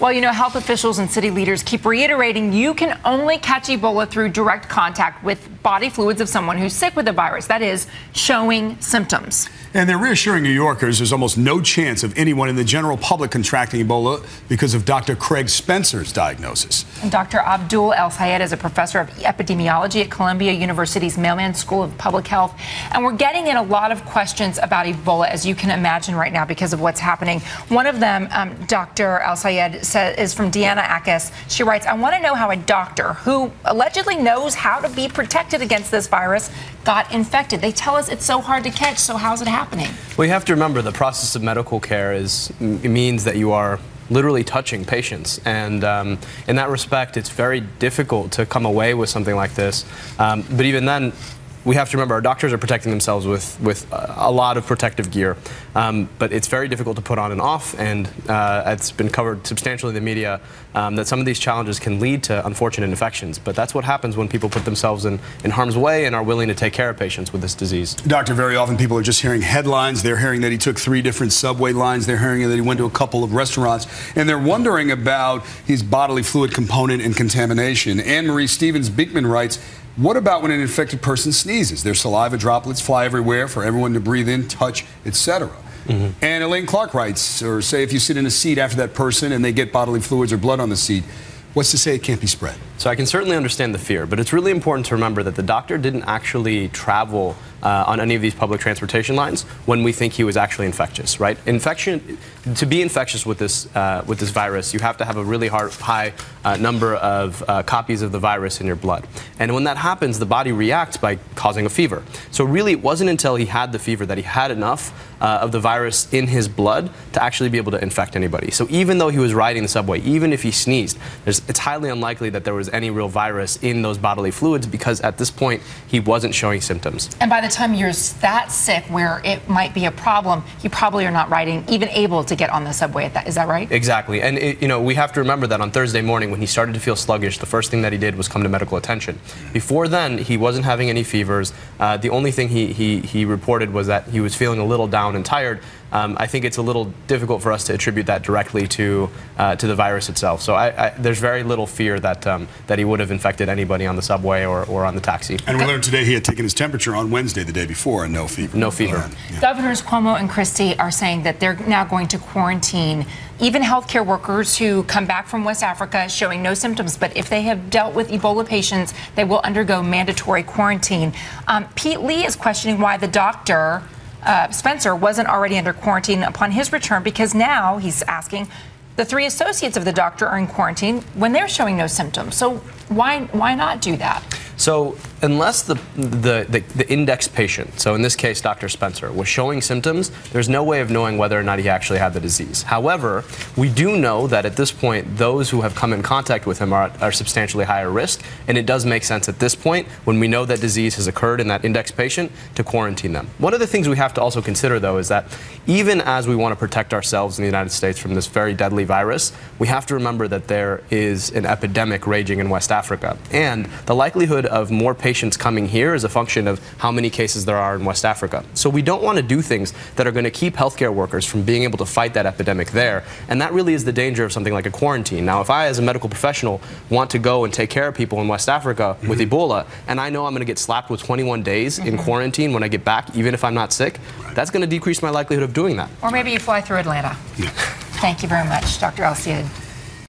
Well, you know, health officials and city leaders keep reiterating you can only catch Ebola through direct contact with body fluids of someone who's sick with the virus, that is, showing symptoms. And they're reassuring New Yorkers there's almost no chance of anyone in the general public contracting Ebola because of Dr. Craig Spencer's diagnosis. And Dr. Abdul El-Sayed is a professor of epidemiology at Columbia University's Mailman School of Public Health. And we're getting in a lot of questions about Ebola, as you can imagine right now, because of what's happening. One of them, Dr. El-Sayed, is from Deanna Akes. She writes, I want to know how a doctor who allegedly knows how to be protected against this virus got infected. They tell us it's so hard to catch, so how's it happening? Well, you have to remember the process of medical care means that you are literally touching patients, and in that respect it's very difficult to come away with something like this, but even then we have to remember our doctors are protecting themselves with a lot of protective gear, but it's very difficult to put on and off, and it's been covered substantially in the media that some of these challenges can lead to unfortunate infections. But that's what happens when people put themselves in harm's way and are willing to take care of patients with this disease. Doctor, very often people are just hearing headlines. They're hearing that he took 3 different subway lines. They're hearing that he went to a couple of restaurants, and they're wondering about his bodily fluid component and contamination. Anne-Marie Stevens-Beekman writes, what about when an infected person sneezes? Their saliva droplets fly everywhere for everyone to breathe in, touch, etc. And Elaine Clark writes, or say if you sit in a seat after that person and they get bodily fluids or blood on the seat, what's to say it can't be spread? So I can certainly understand the fear, but it's really important to remember that the doctor didn't actually travel on any of these public transportation lines when we think he was actually infectious, right? To be infectious with this virus, you have to have a really high number of copies of the virus in your blood. And when that happens, the body reacts by causing a fever. So really, it wasn't until he had the fever that he had enough of the virus in his blood to actually be able to infect anybody. So even though he was riding the subway, even if he sneezed, it's highly unlikely that there was any real virus in those bodily fluids, because at this point, he wasn't showing symptoms. And by the time you're that sick where it might be a problem, you probably are not even able to get on the subway. Is that right? Exactly. And you know, we have to remember that on Thursday morning when he started to feel sluggish, the first thing that he did was come to medical attention. Before then, he wasn't having any fevers. The only thing he reported was that he was feeling a little down and tired. I think it's a little difficult for us to attribute that directly to the virus itself. So there's very little fear that he would have infected anybody on the subway or on the taxi. And we learned today he had taken his temperature on Wednesday, the day before, and no fever. No fever. Yeah. Governors Cuomo and Christie are saying that they're now going to quarantine even healthcare workers who come back from West Africa showing no symptoms, but if they have dealt with Ebola patients, they will undergo mandatory quarantine. Pete Lee is questioning why the doctor Spencer wasn't already under quarantine upon his return, because now he's asking the 3 associates of the doctor are in quarantine when they're showing no symptoms. So why not do that? So unless the index patient, so in this case Dr. Spencer, was showing symptoms, there's no way of knowing whether or not he actually had the disease. However, we do know that at this point those who have come in contact with him are substantially higher risk, and it does make sense at this point, when we know that disease has occurred in that index patient, to quarantine them. One of the things we have to also consider, though, is that even as we want to protect ourselves in the United States from this very deadly virus, we have to remember that there is an epidemic raging in West Africa, and the likelihood of more patients coming here is a function of how many cases there are in West Africa. So we don't want to do things that are going to keep healthcare workers from being able to fight that epidemic there, and that really is the danger of something like a quarantine. Now, if I, as a medical professional, want to go and take care of people in West Africa with Ebola, and I know I'm going to get slapped with 21 days in quarantine when I get back, even if I'm not sick, that's going to decrease my likelihood of doing that. Or maybe you fly through Atlanta. Thank you very much, Dr. El-Sayed.